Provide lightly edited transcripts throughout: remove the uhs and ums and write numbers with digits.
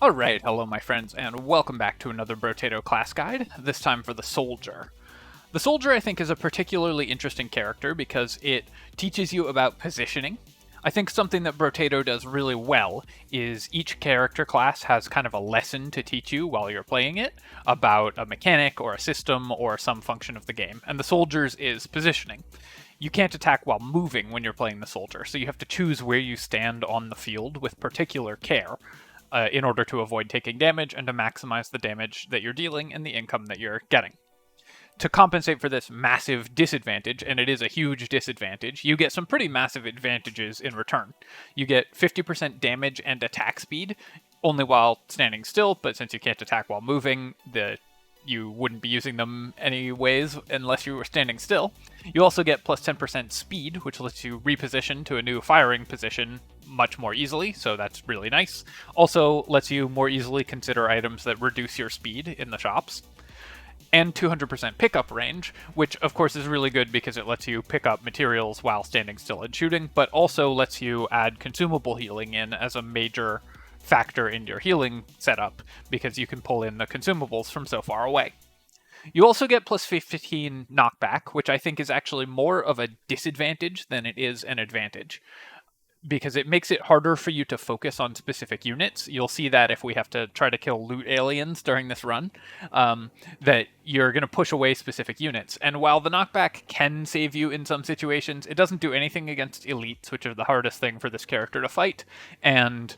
Alright, hello my friends, and welcome back to another Brotato class guide, this time for the Soldier. The Soldier, I think, is a particularly interesting character because it teaches you about positioning. I think something that Brotato does really well is each character class has kind of a lesson to teach you while you're playing it about a mechanic or a system or some function of the game, and the Soldier's is positioning. You can't attack while moving when you're playing the Soldier, so you have to choose where you stand on the field with particular care in order to avoid taking damage and to maximize the damage that you're dealing and the income that you're getting. To compensate for this massive disadvantage, and it is a huge disadvantage, you get some pretty massive advantages in return. You get 50% damage and attack speed, only while standing still, but since you can't attack while moving, you wouldn't be using them anyways unless you were standing still. You also get plus 10% speed, which lets you reposition to a new firing position much more easily, so that's really nice. Also lets you more easily consider items that reduce your speed in the shops. And 200% pickup range, which of course is really good because it lets you pick up materials while standing still and shooting, but also lets you add consumable healing in as a major factor in your healing setup because you can pull in the consumables from so far away. You also get plus 15 knockback, which I think is actually more of a disadvantage than it is an advantage, because it makes it harder for you to focus on specific units. You'll see that if we have to try to kill loot aliens during this run, that you're going to push away specific units. And while the knockback can save you in some situations, it doesn't do anything against elites, which are the hardest thing for this character to fight, and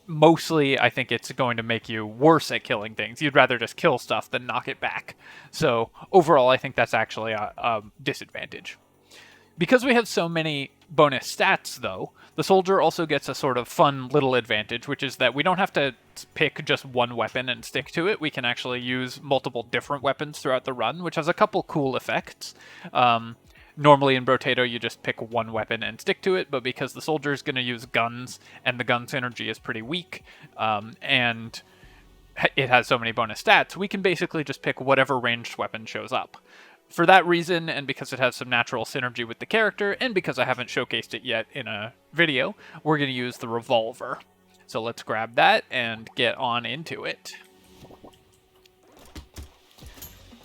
mostly I think it's going to make you worse at killing things. You'd rather just kill stuff than knock it back. So overall, I think that's actually a disadvantage. Because we have so many bonus stats, though, the Soldier also gets a sort of fun little advantage, which is that we don't have to pick just one weapon and stick to it. We can actually use multiple different weapons throughout the run, which has a couple cool effects. Normally in Brotato, you just pick one weapon and stick to it, but because the Soldier is going to use guns, and the gun synergy is pretty weak, and it has so many bonus stats, we can basically just pick whatever ranged weapon shows up. For that reason, and because it has some natural synergy with the character, and because I haven't showcased it yet in a video, we're going to use the revolver. So let's grab that and get on into it.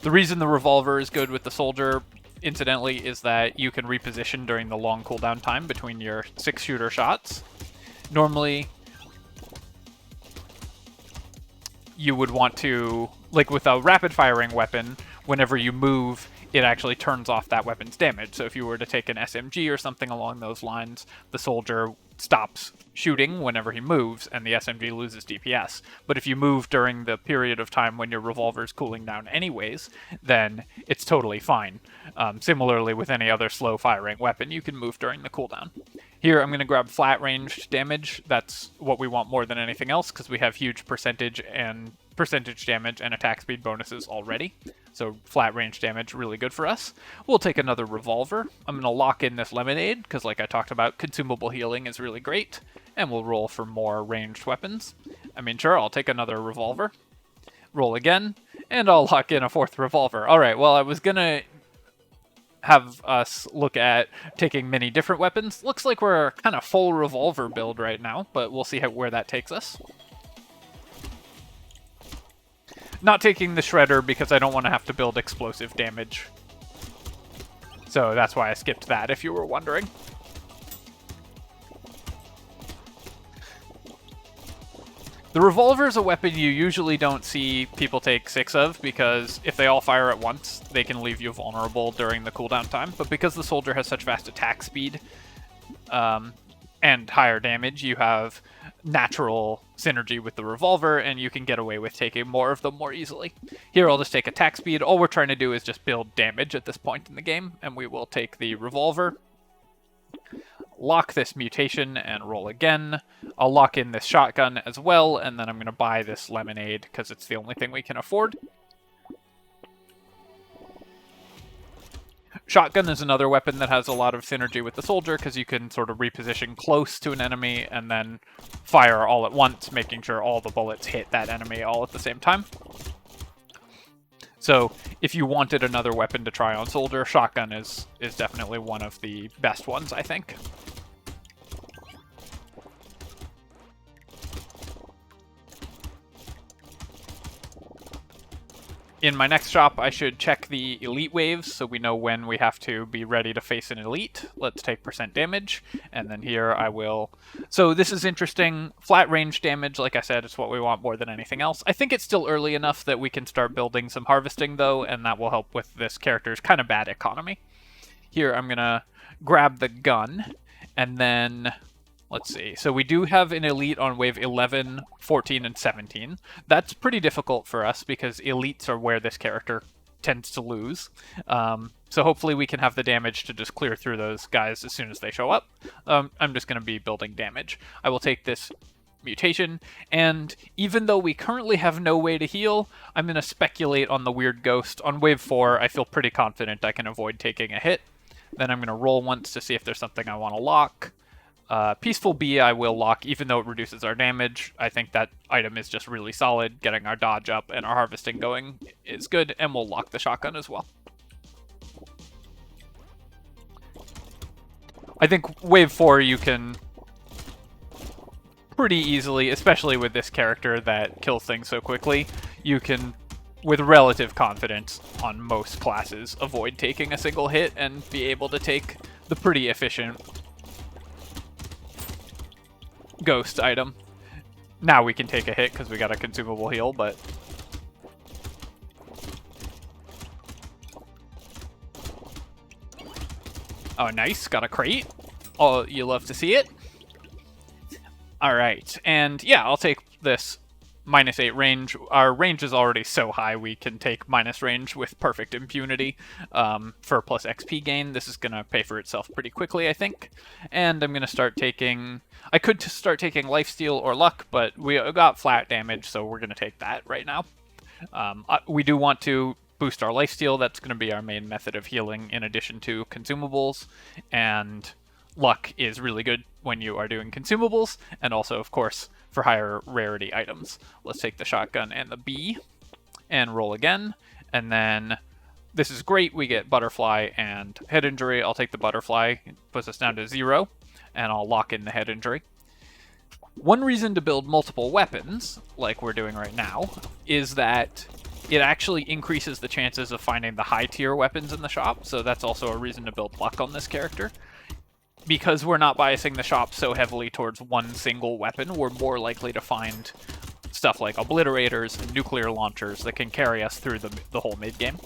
The reason the revolver is good with the Soldier, incidentally, is that you can reposition during the long cooldown time between your 6-shooter shots. Normally, you would want to, like with a rapid-firing weapon, whenever you move, it actually turns off that weapon's damage. So if you were to take an SMG or something along those lines, the Soldier stops shooting whenever he moves, and the SMG loses DPS. But if you move during the period of time when your revolver's cooling down anyways, then it's totally fine. Similarly, with any other slow-firing weapon, you can move during the cooldown. Here, I'm going to grab flat-ranged damage. That's what we want more than anything else, because we have huge percentage damage and attack speed bonuses already. So flat range damage, really good for us. We'll take another revolver. I'm going to lock in this lemonade, because like I talked about, consumable healing is really great. And we'll roll for more ranged weapons. I mean, sure, I'll take another revolver. Roll again, and I'll lock in a 4th revolver. Alright, well, I was going to have us look at taking many different weapons. Looks like we're kind of full revolver build right now, but we'll see where that takes us. Not taking the Shredder because I don't want to have to build explosive damage. So that's why I skipped that, if you were wondering. The revolver is a weapon you usually don't see people take 6 of, because if they all fire at once, they can leave you vulnerable during the cooldown time. But because the Soldier has such fast attack speed and higher damage, you have natural synergy with the revolver, and you can get away with taking more of them more easily. Here, I'll just take attack speed. All we're trying to do is just build damage at this point in the game, and we will take the revolver. Lock this mutation and roll again. I'll lock in this shotgun as well, and then I'm going to buy this lemonade because it's the only thing we can afford. Shotgun is another weapon that has a lot of synergy with the Soldier because you can sort of reposition close to an enemy and then fire all at once, making sure all the bullets hit that enemy all at the same time. So if you wanted another weapon to try on Soldier, shotgun is definitely one of the best ones, I think. In my next shop, I should check the elite waves so we know when we have to be ready to face an elite. Let's take % damage, and then here I will... So this is interesting. Flat range damage, like I said, is what we want more than anything else. I think it's still early enough that we can start building some harvesting, though, and that will help with this character's kind of bad economy. Here, I'm going to grab the gun, and then... Let's see. So we do have an elite on wave 11, 14, and 17. That's pretty difficult for us because elites are where this character tends to lose. So hopefully we can have the damage to just clear through those guys as soon as they show up. I'm just going to be building damage. I will take this mutation, and even though we currently have no way to heal, I'm going to speculate on the weird ghost. On wave 4, I feel pretty confident I can avoid taking a hit. Then I'm going to roll once to see if there's something I want to lock. Peaceful Bee I will lock, even though it reduces our damage. I think that item is just really solid. Getting our dodge up and our harvesting going is good, and we'll lock the shotgun as well. I think wave 4 you can pretty easily, especially with this character that kills things so quickly, you can, with relative confidence on most classes, avoid taking a single hit and be able to take the pretty efficient ghost item. Now we can take a hit because we got a consumable heal, but... Oh, nice. Got a crate. Oh, you love to see it. Alright, and yeah, I'll take this -8 range. Our range is already so high we can take minus range with perfect impunity for plus XP gain. This is going to pay for itself pretty quickly, I think. And I'm going to start taking... I could start taking lifesteal or luck, but we got flat damage, so we're going to take that right now. We do want to boost our lifesteal. That's going to be our main method of healing in addition to consumables. And luck is really good when you are doing consumables, and also, of course, for higher rarity items. Let's take the shotgun and the bee and roll again. And then this is great. We get butterfly and head injury. I'll take the butterfly. It puts us down to 0, and I'll lock in the head injury. One reason to build multiple weapons, like we're doing right now, is that it actually increases the chances of finding the high tier weapons in the shop. So that's also a reason to build luck on this character. Because we're not biasing the shop so heavily towards one single weapon, we're more likely to find stuff like obliterators and nuclear launchers that can carry us through the whole mid-game.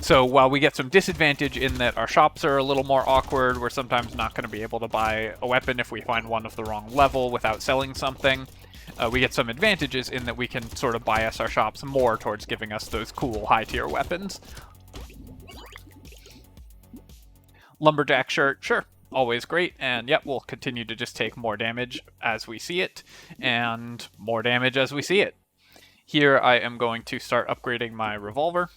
So while we get some disadvantage in that our shops are a little more awkward, we're sometimes not going to be able to buy a weapon if we find one of the wrong level without selling something. We get some advantages in that we can sort of bias our shops more towards giving us those cool high-tier weapons. Lumberjack shirt, sure, always great, and yep, we'll continue to just take more damage as we see it, and more damage as we see it. Here I am going to start upgrading my revolver.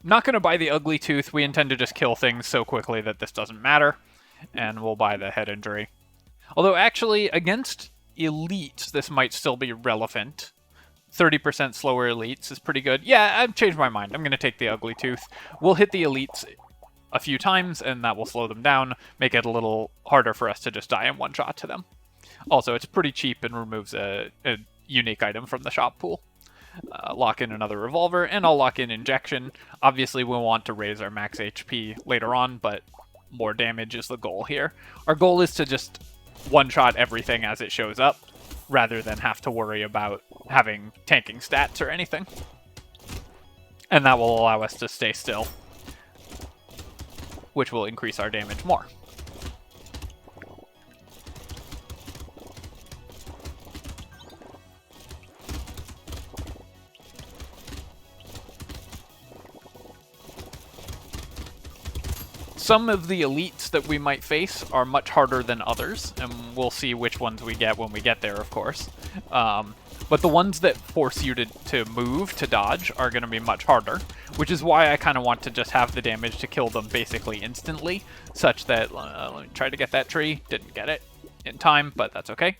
Not going to buy the ugly tooth, we intend to just kill things so quickly that this doesn't matter, and we'll buy the head injury. Although actually, against elites, this might still be relevant. 30% slower elites is pretty good. Yeah, I've changed my mind, I'm going to take the ugly tooth. We'll hit the elites a few times, and that will slow them down, make it a little harder for us to just die in one shot to them. Also, it's pretty cheap and removes a unique item from the shop pool. Lock in another revolver, and I'll lock in injection. Obviously, we'll want to raise our max HP later on, but more damage is the goal here. Our goal is to just one-shot everything as it shows up, rather than have to worry about having tanking stats or anything. And that will allow us to stay still, which will increase our damage more. Some of the elites that we might face are much harder than others, and we'll see which ones we get when we get there, of course. But the ones that force you to move, to dodge, are going to be much harder, which is why I kind of want to just have the damage to kill them basically instantly, such that, let me try to get that tree, didn't get it in time, but that's okay.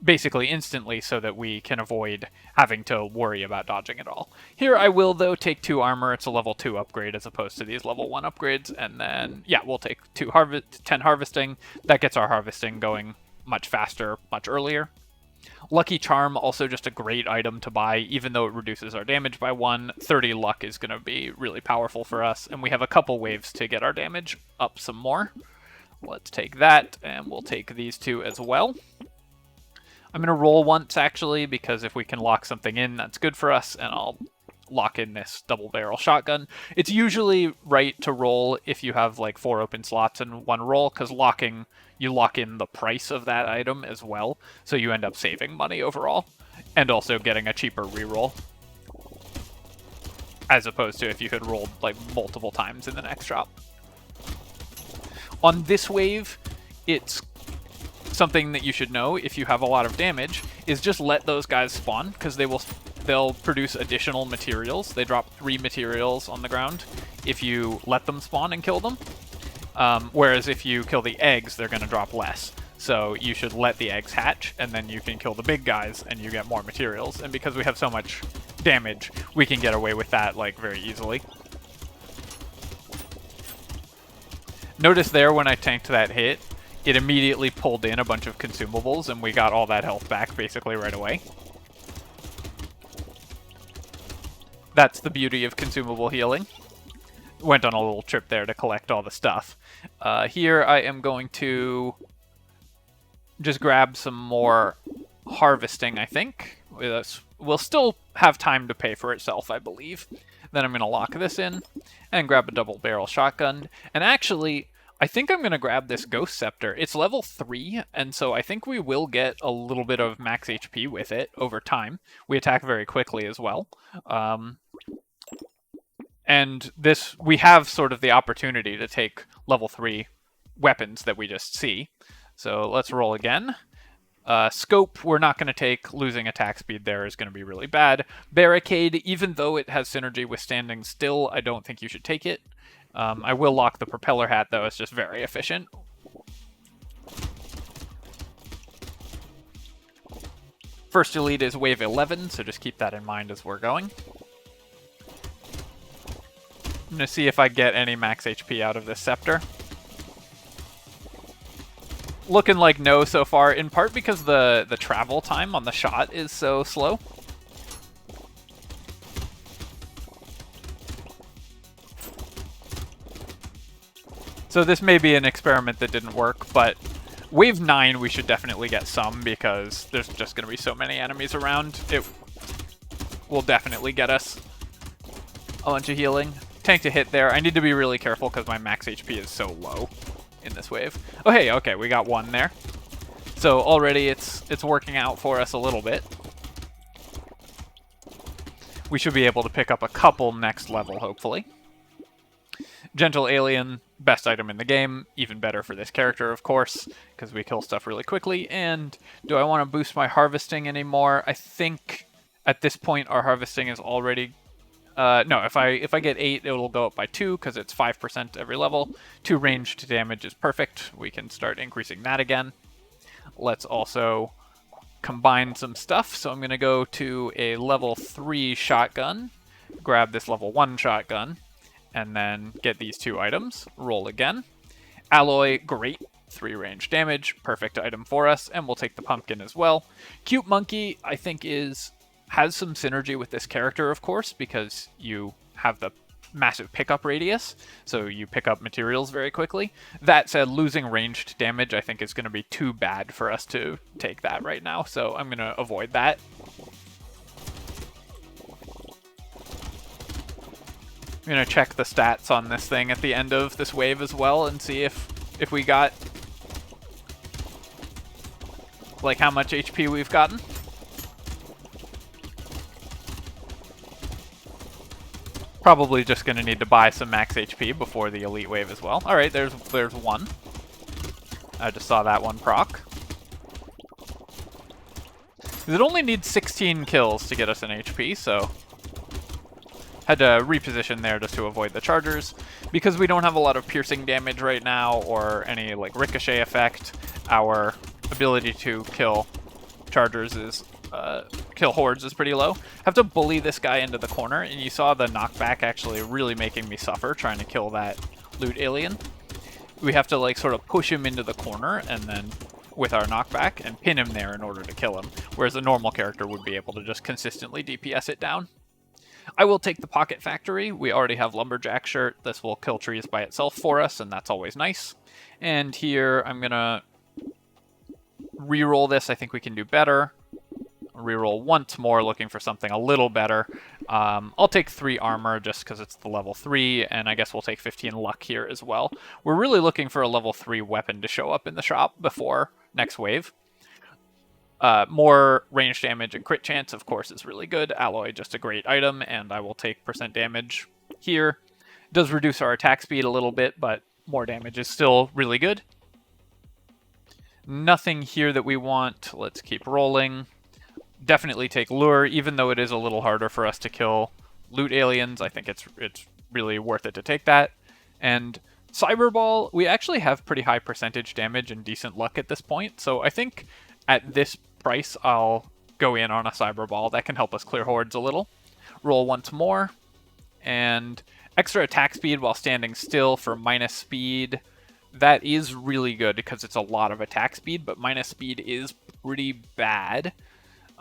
Basically instantly so that we can avoid having to worry about dodging at all. Here I will, though, take 2 armor. It's a level 2 upgrade as opposed to these level 1 upgrades, and then, yeah, we'll take 10 harvesting. That gets our harvesting going much faster, much earlier. Lucky Charm, also just a great item to buy, even though it reduces our damage by 1. 30 luck is going to be really powerful for us, and we have a couple waves to get our damage up some more. Let's take that, and we'll take these two as well. I'm going to roll once, actually, because if we can lock something in, that's good for us, and I'll lock in this double barrel shotgun. It's usually right to roll if you have like 4 open slots in one roll, because you lock in the price of that item as well, so you end up saving money overall, and also getting a cheaper reroll, as opposed to if you had rolled like multiple times in the next drop. On this wave, it's something that you should know if you have a lot of damage is just let those guys spawn, because they'll produce additional materials. They drop 3 materials on the ground if you let them spawn and kill them. Whereas if you kill the eggs, they're going to drop less. So you should let the eggs hatch, and then you can kill the big guys, and you get more materials. And because we have so much damage, we can get away with that like very easily. Notice there when I tanked that hit, it immediately pulled in a bunch of consumables, and we got all that health back basically right away. That's the beauty of consumable healing. Went on a little trip there to collect all the stuff. Here I am going to just grab some more harvesting, I think. We'll still have time to pay for itself, I believe. Then I'm going to lock this in and grab a double barrel shotgun. And actually, I think I'm going to grab this Ghost Scepter. It's level 3, and so I think we will get a little bit of max HP with it over time. We attack very quickly as well. And we have sort of the opportunity to take level 3 weapons that we just see. So let's roll again. Scope, we're not going to take. Losing attack speed there is going to be really bad. Barricade, even though it has synergy with standing still, I don't think you should take it. I will lock the propeller hat, though. It's just very efficient. First elite is wave 11, so just keep that in mind as we're going. I'm going to see if I get any max HP out of this scepter. Looking like no so far, in part because the travel time on the shot is so slow. So this may be an experiment that didn't work, but wave 9 we should definitely get some, because there's just going to be so many enemies around. It will definitely get us a bunch of healing. Tank to hit there. I need to be really careful because my max HP is so low in this wave. Oh hey, okay, we got 1 there. So already it's working out for us a little bit. We should be able to pick up a couple next level, hopefully. Gentle Alien, best item in the game, even better for this character, of course, because we kill stuff really quickly. And do I want to boost my harvesting anymore? I think at this point our harvesting is already... no, if I get 8, it'll go up by 2, because it's 5% every level. 2 ranged damage is perfect. We can start increasing that again. Let's also combine some stuff. So I'm going to go to a level 3 shotgun, grab this level 1 shotgun, and then get these 2 items. Roll again. Alloy, great. 3 range damage, perfect item for us, and we'll take the pumpkin as well. Cute Monkey, I think, has some synergy with this character, of course, because you have the massive pickup radius, so you pick up materials very quickly. That said, losing ranged damage, I think, is going to be too bad for us to take that right now, so I'm going to avoid that. I'm going to check the stats on this thing at the end of this wave as well and see if we got, like, how much HP we've gotten. Probably just going to need to buy some max HP before the elite wave as well. Alright, there's 1. I just saw that one proc. It only needs 16 kills to get us an HP, so... Had to reposition there just to avoid the chargers. Because we don't have a lot of piercing damage right now, or any like ricochet effect, our ability to kill chargers is... kill hordes is pretty low. Have to bully this guy into the corner, and you saw the knockback actually really making me suffer trying to kill that loot alien. We have to like sort of push him into the corner and then with our knockback and pin him there in order to kill him, whereas a normal character would be able to just consistently DPS it down. I will take the Pocket Factory. We already have Lumberjack shirt. This will kill trees by itself for us, and that's always nice. And here I'm going to reroll this. I think we can do better. Reroll once more, looking for something a little better. I'll take 3 armor just because it's the level 3, and I guess we'll take 15 luck here as well. We're really looking for a level 3 weapon to show up in the shop before next wave. More range damage and crit chance, of course, is really good. Alloy, just a great item, and I will take % damage here. It does reduce our attack speed a little bit, but more damage is still really good. Nothing here that we want. Let's keep rolling. Definitely take Lure, even though it is a little harder for us to kill loot aliens. I think it's really worth it to take that. And Cyberball, we actually have pretty high percentage damage and decent luck at this point, so I think at this price I'll go in on a Cyberball. That can help us clear hordes a little. Roll once more, and extra attack speed while standing still for minus speed. That is really good because it's a lot of attack speed, but minus speed is pretty bad.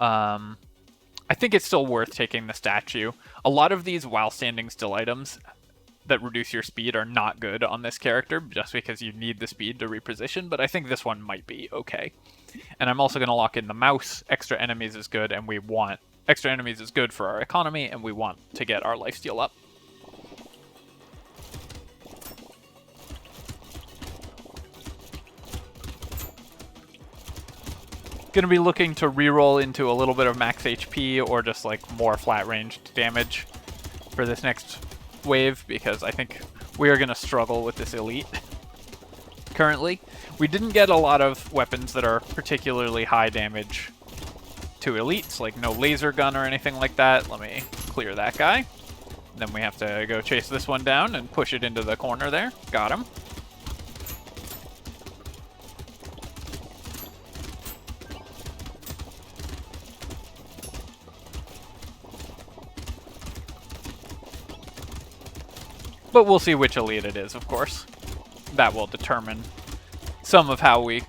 I think it's still worth taking the statue. A lot of these while standing still items that reduce your speed are not good on this character just because you need the speed to reposition, but I think this one might be okay. And I'm also going to lock in the mouse. Extra enemies is good, and we want extra enemies is good for our economy, and we want to get our lifesteal up. Going to be looking to reroll into a little bit of max HP or just like more flat ranged damage for this next wave, because I think we are going to struggle with this elite currently. We didn't get a lot of weapons that are particularly high damage to elites, like no laser gun or anything like that. Let me clear that guy. Then we have to go chase this one down and push it into the corner there. Got him. But we'll see which elite it is, of course. That will determine some of how we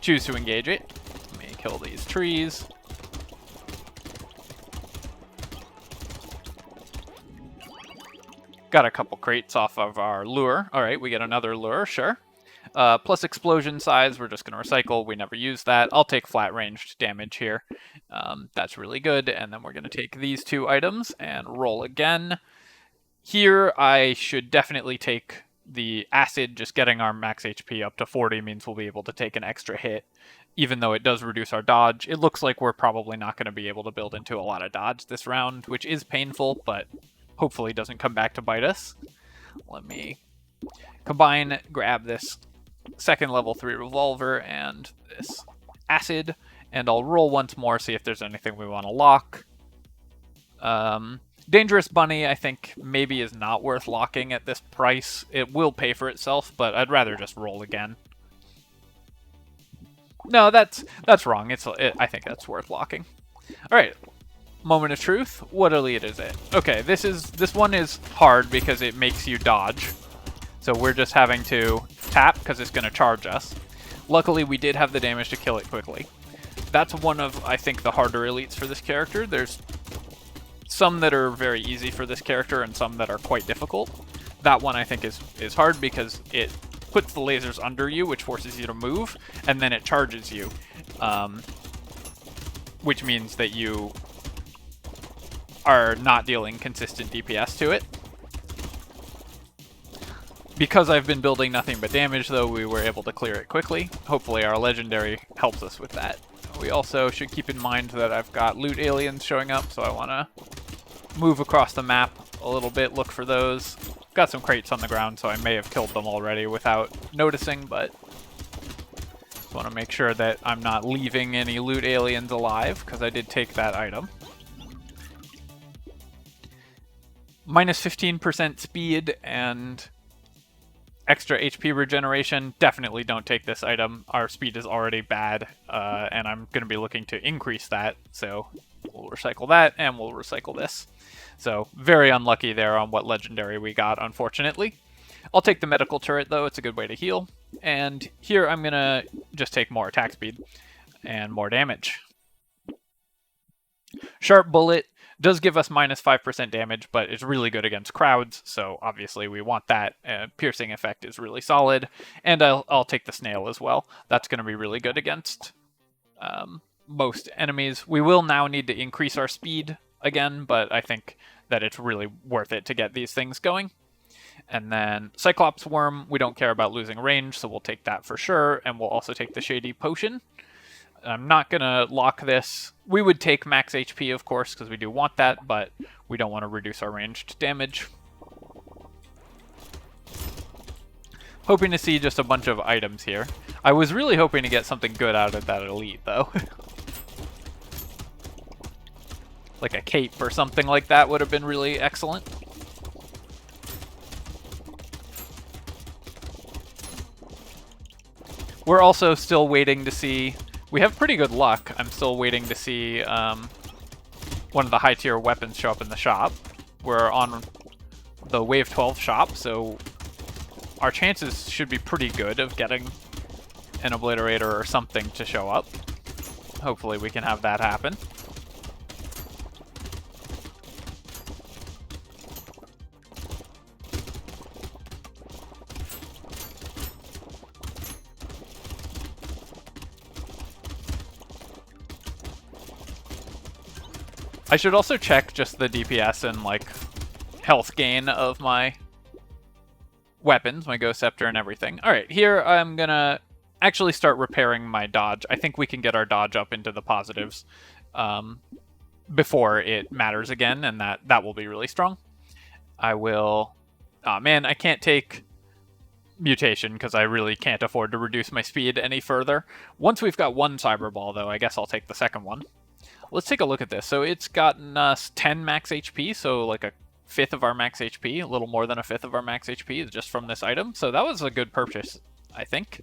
choose to engage it. Let me kill these trees. Got a couple crates off of our lure. Alright, we get another lure, sure. Plus explosion size, we're just going to recycle. We never use that. I'll take flat ranged damage here. That's really good. And then we're going to take these 2 items and roll again. Here, I should definitely take the acid. Just getting our max HP up to 40 means we'll be able to take an extra hit, even though it does reduce our dodge. It looks like we're probably not going to be able to build into a lot of dodge this round, which is painful, but hopefully doesn't come back to bite us. Let me combine, grab this second level 3 revolver and this acid, and I'll roll once more, see if there's anything we want to lock. Dangerous Bunny, I think, maybe is not worth locking at this price. It will pay for itself, but I'd rather just roll again. No, that's wrong. I think that's worth locking. All right, moment of truth. What elite is it? Okay, this one is hard because it makes you dodge. So we're just having to tap because it's going to charge us. Luckily, we did have the damage to kill it quickly. That's one of, I think, the harder elites for this character. There's some that are very easy for this character and some that are quite difficult. That one I think is hard because it puts the lasers under you, which forces you to move, and then it charges you, which means that you are not dealing consistent DPS to it. Because I've been building nothing but damage, though, we were able to clear it quickly. Hopefully our legendary helps us with that. We also should keep in mind that I've got loot aliens showing up, so I want to move across the map a little bit, look for those. Got some crates on the ground, so I may have killed them already without noticing, but just want to make sure that I'm not leaving any loot aliens alive, because I did take that item. Minus 15% speed and extra HP regeneration. Definitely don't take this item. Our speed is already bad, and I'm going to be looking to increase that, so we'll recycle that, and we'll recycle this. So very unlucky there on what legendary we got, unfortunately. I'll take the medical turret, though. It's a good way to heal. And here I'm going to just take more attack speed and more damage. Sharp Bullet does give us minus 5% damage, but it's really good against crowds, so obviously we want that. Piercing effect is really solid, and I'll take the Snail as well. That's going to be really good against most enemies. We will now need to increase our speed again, but I think that it's really worth it to get these things going. And then Cyclops Worm, we don't care about losing range, so we'll take that for sure, and we'll also take the Shady Potion. I'm not going to lock this. We would take max HP, of course, because we do want that, but we don't want to reduce our ranged damage. Hoping to see just a bunch of items here. I was really hoping to get something good out of that elite, though. Like a cape or something like that would have been really excellent. We're also still waiting to see... We have pretty good luck. I'm still waiting to see one of the high-tier weapons show up in the shop. We're on the Wave 12 shop, so our chances should be pretty good of getting an Obliterator or something to show up. Hopefully we can have that happen. I should also check just the DPS and, like, health gain of my weapons, my Ghost Scepter and everything. Alright, here I'm gonna actually start repairing my dodge. I think we can get our dodge up into the positives before it matters again, and that will be really strong. I will... Aw, man, I can't take Mutation because I really can't afford to reduce my speed any further. Once we've got one Cyber Ball, though, I guess I'll take the second one. Let's take a look at this. So it's gotten us 10 max HP, so like a fifth of our max HP, a little more than a fifth of our max HP just from this item. So that was a good purchase, I think.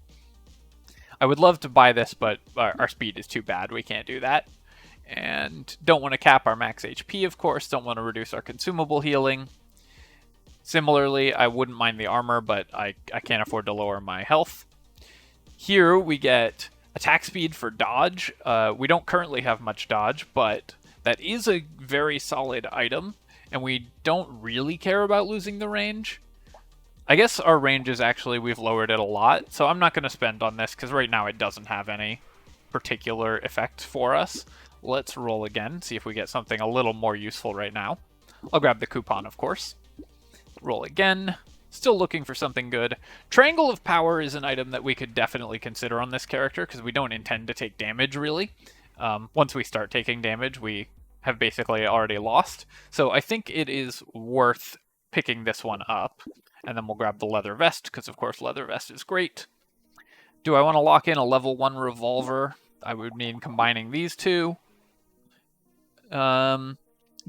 I would love to buy this, but our speed is too bad. We can't do that. And don't want to cap our max HP, of course. Don't want to reduce our consumable healing. Similarly, I wouldn't mind the armor, but I can't afford to lower my health. Here we get attack speed for dodge. We don't currently have much dodge, but that is a very solid item, and we don't really care about losing the range. I guess our range is actually, we've lowered it a lot, so I'm not going to spend on this, because right now it doesn't have any particular effect for us. Let's roll again, see if we get something a little more useful right now. I'll grab the coupon, of course. Roll again. Still looking for something good. Triangle of Power is an item that we could definitely consider on this character, because we don't intend to take damage, really. Once we start taking damage, we have basically already lost. So I think it is worth picking this one up. And then we'll grab the Leather Vest, because of course Leather Vest is great. Do I want to lock in a level 1 revolver? I would mean combining these two.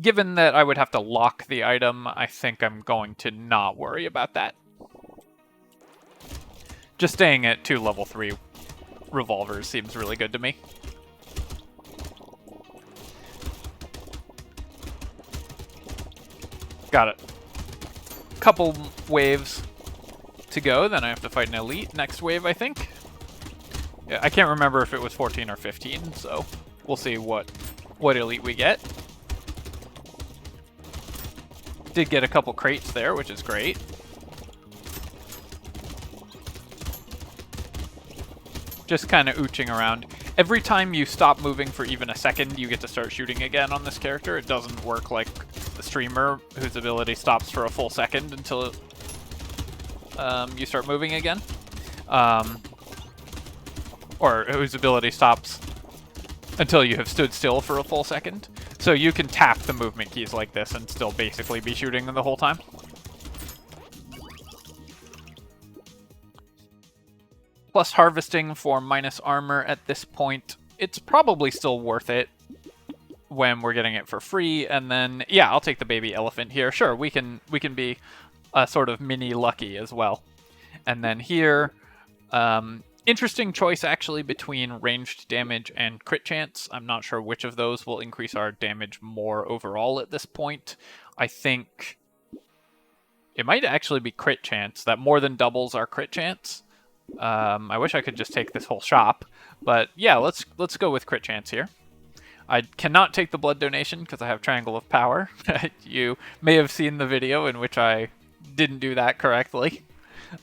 Given that I would have to lock the item, I think I'm going to not worry about that. Just staying at 2 level 3 revolvers seems really good to me. Got it. Couple waves to go, then I have to fight an elite next wave, I think. Yeah, I can't remember if it was 14 or 15, so we'll see what elite we get. Did get a couple crates there, which is great. Just kind of ooching around. Every time you stop moving for even a second, you get to start shooting again on this character. It doesn't work like the streamer, whose ability stops for a full second until you start moving again. Or whose ability stops until you have stood still for a full second. So you can tap the movement keys like this and still basically be shooting them the whole time. Plus harvesting for minus armor at this point. It's probably still worth it when we're getting it for free. And then, yeah, I'll take the baby elephant here. Sure, we can be a sort of mini Lucky as well. And then here, interesting choice, actually, between ranged damage and crit chance. I'm not sure which of those will increase our damage more overall at this point. I think it might actually be crit chance. That more than doubles our crit chance. I wish I could just take this whole shop, but yeah, let's go with crit chance here. I cannot take the blood donation because I have Triangle of Power. You may have seen the video in which I didn't do that correctly.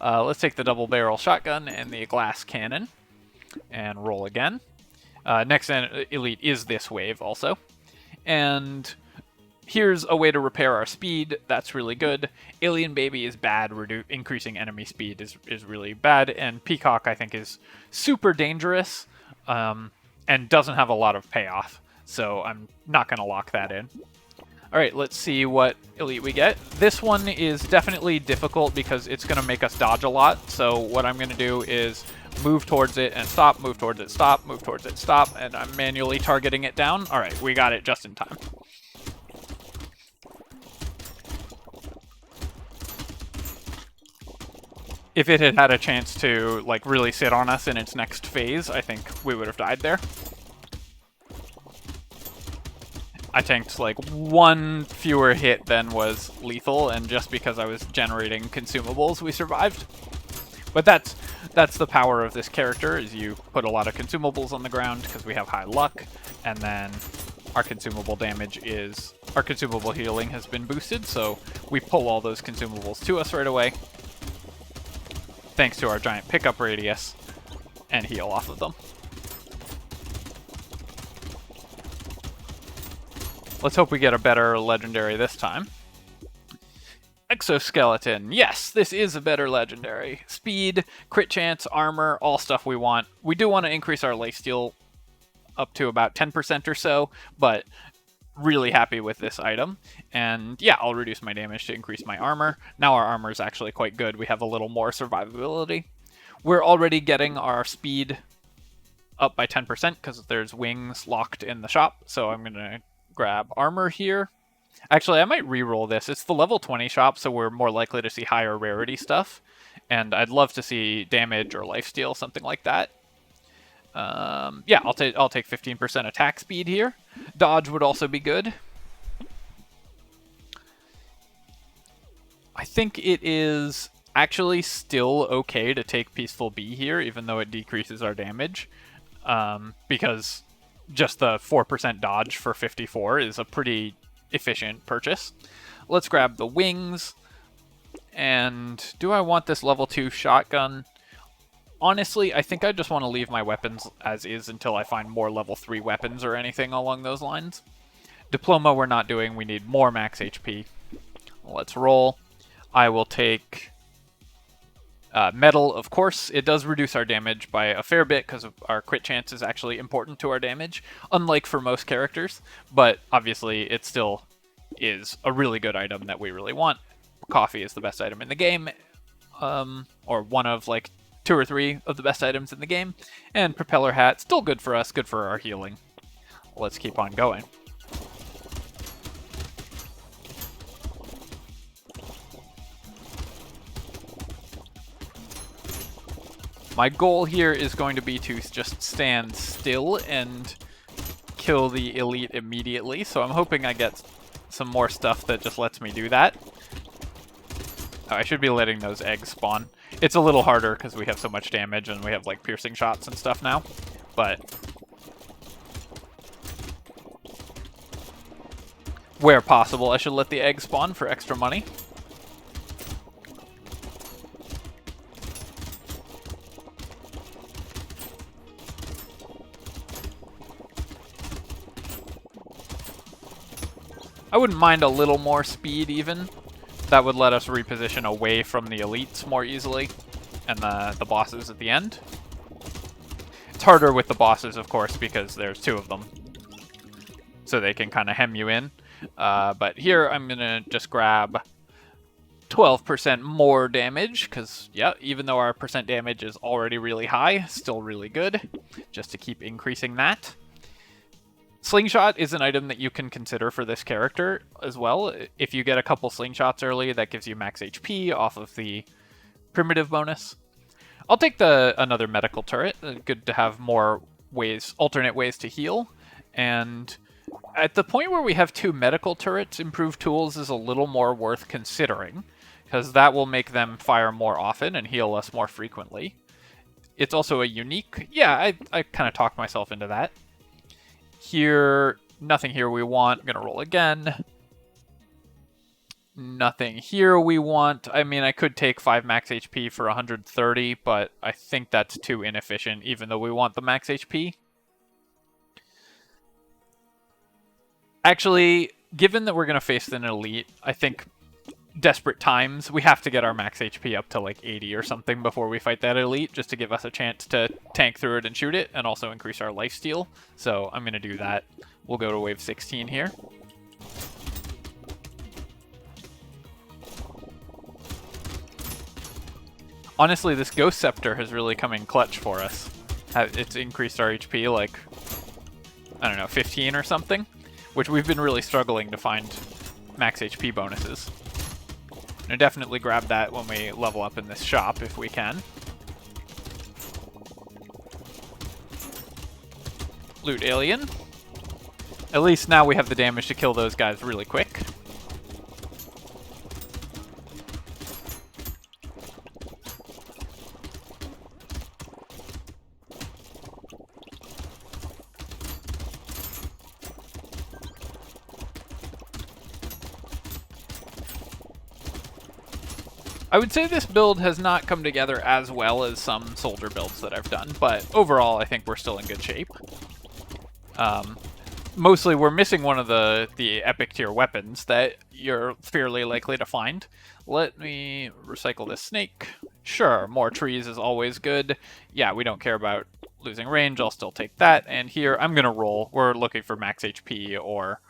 Let's take the double barrel shotgun and the glass cannon and roll again. Next elite is this wave also. And here's a way to repair our speed. That's really good. Alien Baby is bad. Increasing enemy speed is really bad. And Peacock, I think, is super dangerous and doesn't have a lot of payoff. So I'm not going to lock that in. All right, let's see what elite we get. This one is definitely difficult because it's going to make us dodge a lot. So what I'm going to do is move towards it and stop, move towards it, stop, move towards it, stop, and I'm manually targeting it down. All right, we got it just in time. If it had had a chance to like really sit on us in its next phase, I think we would have died there. I tanked like one fewer hit than was lethal, and just because I was generating consumables, we survived. But that's the power of this character, is you put a lot of consumables on the ground because we have high luck, and then our consumable healing has been boosted, so we pull all those consumables to us right away, thanks to our giant pickup radius, and heal off of them. Let's hope we get a better legendary this time. Exoskeleton. Yes, this is a better legendary. Speed, crit chance, armor, all stuff we want. We do want to increase our lifesteal up to about 10% or so, but really happy with this item. And yeah, I'll reduce my damage to increase my armor. Now our armor is actually quite good. We have a little more survivability. We're already getting our speed up by 10% because there's wings locked in the shop, so I'm going to grab armor here. Actually, I might re-roll this. It's the level 20 shop, so we're more likely to see higher rarity stuff. And I'd love to see damage or lifesteal, something like that. Yeah, I'll take 15% attack speed here. Dodge would also be good. I think it is actually still okay to take Peaceful Bee here, even though it decreases our damage. Because just the 4% dodge for 54 is a pretty efficient purchase. Let's grab the wings. And do I want this level 2 shotgun? Honestly, I think I just want to leave my weapons as is until I find more level 3 weapons or anything along those lines. Diploma we're not doing. We need more max HP. Let's roll. I will take metal, of course. It does reduce our damage by a fair bit because our crit chance is actually important to our damage, unlike for most characters, but obviously it still is a really good item that we really want. Coffee is the best item in the game, or one of like 2 or 3 of the best items in the game, and propeller hat, still good for us, good for our healing. Let's keep on going. My goal here is going to be to just stand still and kill the elite immediately, so I'm hoping I get some more stuff that just lets me do that. Oh, I should be letting those eggs spawn. It's a little harder because we have so much damage and we have like piercing shots and stuff now, but where possible, I should let the eggs spawn for extra money. I wouldn't mind a little more speed even. That would let us reposition away from the elites more easily and the bosses at the end. It's harder with the bosses, of course, because there's 2 of them. So they can kind of hem you in. But here I'm going to just grab 12% more damage because, yeah, even though our percent damage is already really high, still really good, just to keep increasing that. Slingshot is an item that you can consider for this character as well. If you get a couple slingshots early, that gives you max HP off of the primitive bonus. I'll take another medical turret. Good to have more ways, alternate ways to heal. And at the point where we have 2 medical turrets, improved tools is a little more worth considering, because that will make them fire more often and heal us more frequently. It's also a unique... Yeah, I kind of talked myself into that. Here, nothing here we want. I'm going to roll again. Nothing here we want. I mean, I could take 5 max HP for 130, but I think that's too inefficient, even though we want the max HP. Actually, given that we're going to face an elite, I think desperate times, we have to get our max HP up to like 80 or something before we fight that elite, just to give us a chance to tank through it and shoot it, and also increase our lifesteal. So I'm going to do that. We'll go to wave 16 here. Honestly, this Ghost Scepter has really come in clutch for us. It's increased our HP like, I don't know, 15 or something, which we've been really struggling to find max HP bonuses. And definitely grab that when we level up in this shop if we can. Loot alien. At least now we have the damage to kill those guys really quick. I would say this build has not come together as well as some soldier builds that I've done, but overall I think we're still in good shape. Mostly we're missing one of the epic tier weapons that you're fairly likely to find. Let me recycle this snake. Sure, more trees is always good. Yeah, we don't care about losing range, I'll still take that. And here, I'm going to roll. We're looking for max HP or...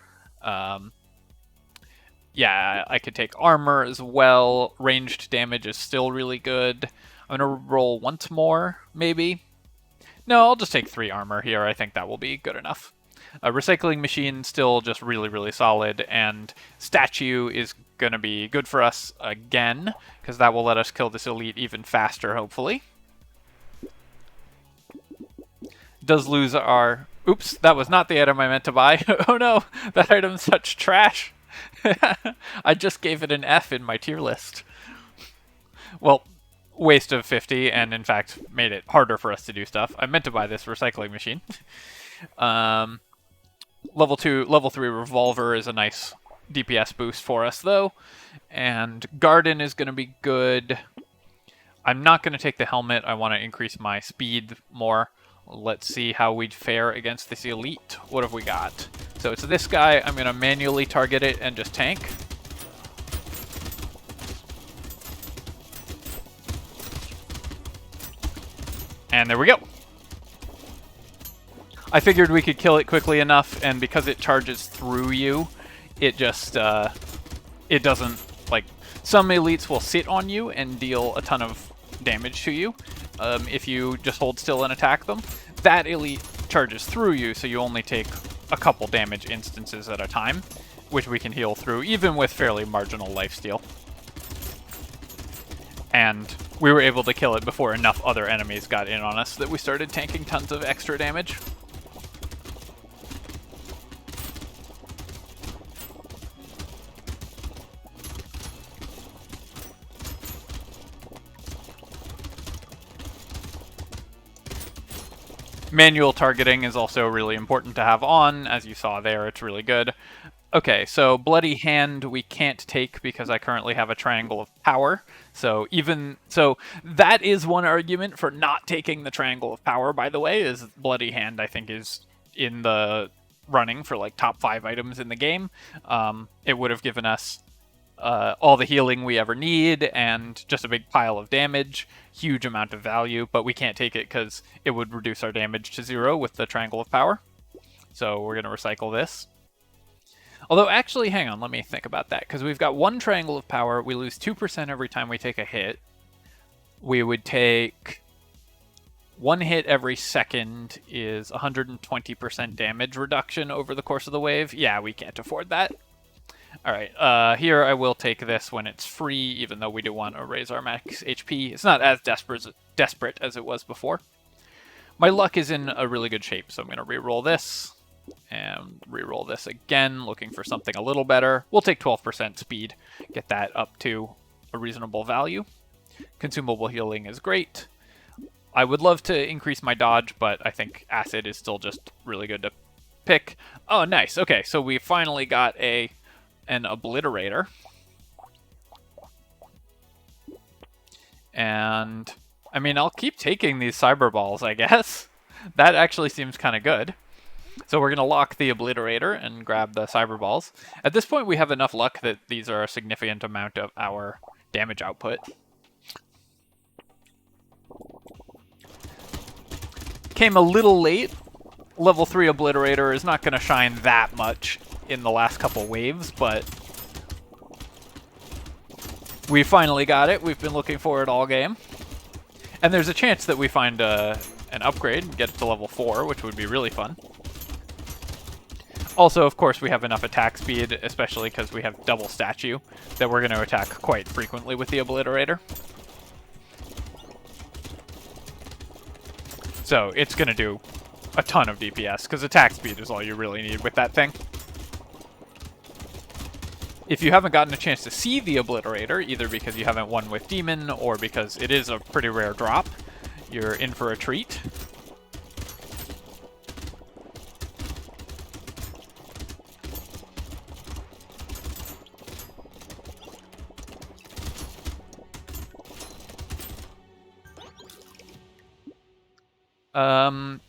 yeah, I could take armor as well. Ranged damage is still really good. I'm going to roll once more, maybe. No, I'll just take 3 armor here. I think that will be good enough. Recycling machine still just really, really solid. And statue is going to be good for us again, because that will let us kill this elite even faster, hopefully. Does lose our... Oops, that was not the item I meant to buy. Oh no, that item's such trash. I just gave it an F in my tier list. Well, waste of 50, and in fact made it harder for us to do stuff. I meant to buy this recycling machine. Level 3 revolver is a nice DPS boost for us, though. And garden is going to be good. I'm not going to take the helmet. I want to increase my speed more. Let's see how we'd fare against this elite. What have we got? So it's this guy. I'm going to manually target it and just tank. And there we go. I figured we could kill it quickly enough, and because it charges through you, it just, it doesn't, like, some elites will sit on you and deal a ton of damage to you if you just hold still and attack them. That elite charges through you, so you only take a couple damage instances at a time, which we can heal through, even with fairly marginal lifesteal. And we were able to kill it before enough other enemies got in on us that we started tanking tons of extra damage. Manual targeting is also really important to have on. As you saw there, it's really good. Okay, so Bloody Hand we can't take because I currently have a Triangle of Power. So that is one argument for not taking the Triangle of Power, by the way, is Bloody Hand I think is in the running for like top 5 items in the game. It would have given us all the healing we ever need and just a big pile of damage, huge amount of value, but we can't take it because it would reduce our damage to 0 with the Triangle of Power. So we're going to recycle this. Although, actually, hang on, let me think about that, because we've got 1 Triangle of Power, we lose 2% every time we take a hit. We would take 1 hit every second is 120% damage reduction over the course of the wave. Yeah, we can't afford that. Alright, here I will take this when it's free, even though we do want to raise our max HP. It's not as desperate as it was before. My luck is in a really good shape, so I'm going to reroll this. And reroll this again, looking for something a little better. We'll take 12% speed, get that up to a reasonable value. Consumable healing is great. I would love to increase my dodge, but I think acid is still just really good to pick. Oh, nice. Okay, so we finally got an obliterator. And, I mean, I'll keep taking these cyber balls, I guess. That actually seems kind of good. So we're going to lock the obliterator and grab the cyber balls. At this point, we have enough luck that these are a significant amount of our damage output. Came a little late. Level 3 obliterator is not going to shine that much in the last couple waves, but we finally got it. We've been looking for it all game. And there's a chance that we find an upgrade and get it to level 4, which would be really fun. Also, of course, we have enough attack speed, especially because we have double statue, that we're going to attack quite frequently with the obliterator. So it's going to do a ton of DPS, because attack speed is all you really need with that thing. If you haven't gotten a chance to see the obliterator, either because you haven't won with Demon or because it is a pretty rare drop, you're in for a treat.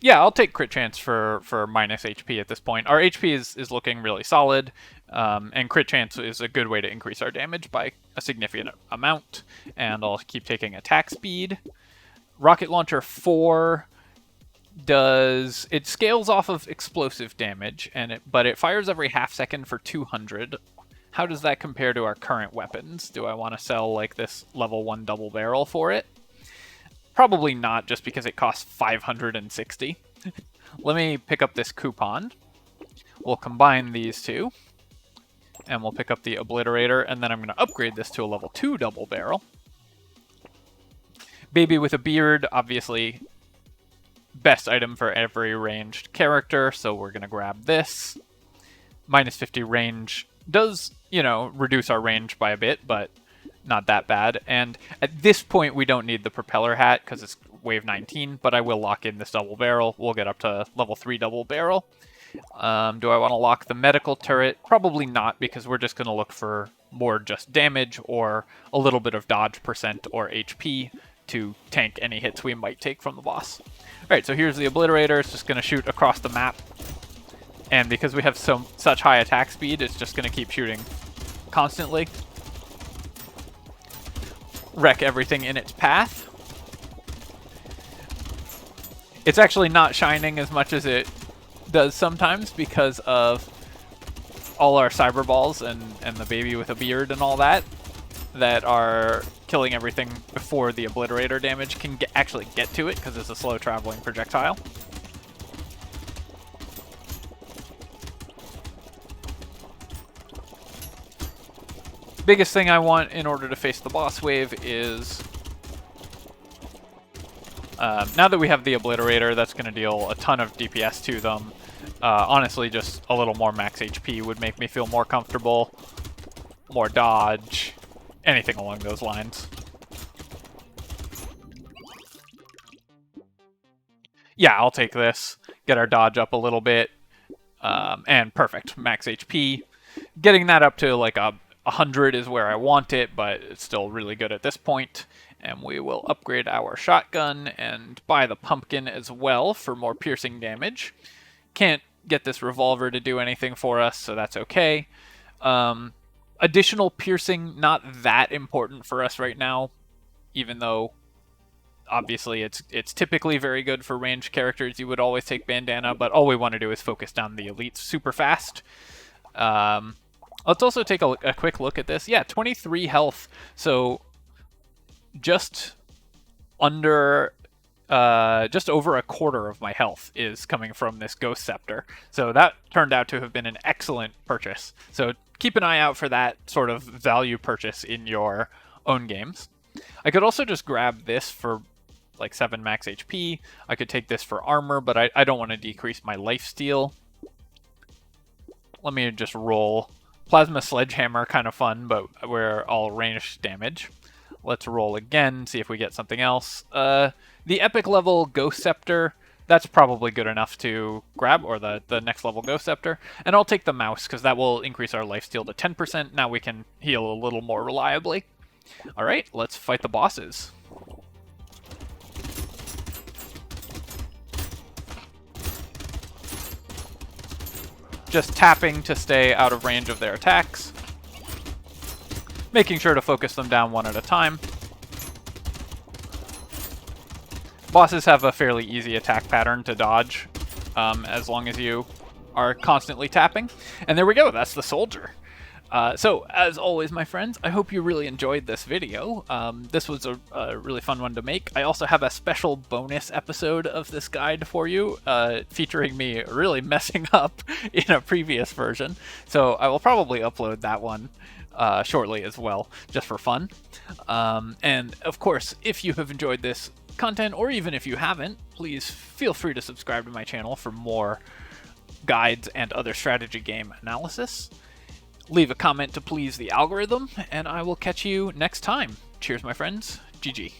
Yeah, I'll take crit chance for minus HP at this point. Our HP is looking really solid, and crit chance is a good way to increase our damage by a significant amount, and I'll keep taking attack speed. Rocket Launcher 4 it scales off of explosive damage, but it fires every half second for 200. How does that compare to our current weapons? Do I want to sell like this level 1 double barrel for it? Probably not, just because it costs 560. Let me pick up this coupon. We'll combine these two, and we'll pick up the obliterator, and then I'm going to upgrade this to a level 2 double barrel. Baby with a beard, obviously best item for every ranged character, so we're going to grab this. Minus 50 range does, reduce our range by a bit, but not that bad. And at this point, we don't need the propeller hat because it's wave 19, but I will lock in this double barrel. We'll get up to level 3 double barrel. Do I want to lock the medical turret? Probably not, because we're just going to look for more just damage or a little bit of dodge percent or HP to tank any hits we might take from the boss. Alright, so here's the obliterator. It's just going to shoot across the map. And because we have such high attack speed, it's just going to keep shooting constantly. Wreck everything in its path. It's actually not shining as much as it does sometimes because of all our cyber balls and the baby with a beard and all that are killing everything before the obliterator damage can actually get to it, because it's a slow traveling projectile. Biggest thing I want in order to face the boss wave is, now that we have the obliterator, that's going to deal a ton of DPS to them. Honestly, just a little more max HP would make me feel more comfortable. More dodge, anything along those lines. Yeah, I'll take this. Get our dodge up a little bit. And perfect, max HP. Getting that up to like 100 is where I want it, but it's still really good at this point. And we will upgrade our shotgun and buy the pumpkin as well for more piercing damage. Can't get this revolver to do anything for us, so that's okay. Additional piercing, not that important for us right now, even though obviously it's typically very good for ranged characters. You would always take bandana, but all we want to do is focus down the elites super fast. Let's also take a quick look at this. Yeah, 23 health, so just over a quarter of my health is coming from this Ghost Scepter. So that turned out to have been an excellent purchase. So keep an eye out for that sort of value purchase in your own games. I could also just grab this for like 7 max HP. I could take this for armor, but I don't want to decrease my lifesteal. Let me just roll. Plasma Sledgehammer, kind of fun, but we're all ranged damage. Let's roll again, see if we get something else. The epic level Ghost Scepter, that's probably good enough to grab, or the next level Ghost Scepter. And I'll take the mouse, because that will increase our lifesteal to 10%. Now we can heal a little more reliably. Alright, let's fight the bosses. Just tapping to stay out of range of their attacks. Making sure to focus them down one at a time. Bosses have a fairly easy attack pattern to dodge, as long as you are constantly tapping. And there we go, that's the soldier. So, as always, my friends, I hope you really enjoyed this video. This was a really fun one to make. I also have a special bonus episode of this guide for you, featuring me really messing up in a previous version. So I will probably upload that one shortly as well, just for fun. And, of course, if you have enjoyed this content, or even if you haven't, please feel free to subscribe to my channel for more guides and other strategy game analysis. Leave a comment to please the algorithm, and I will catch you next time. Cheers, my friends. GG.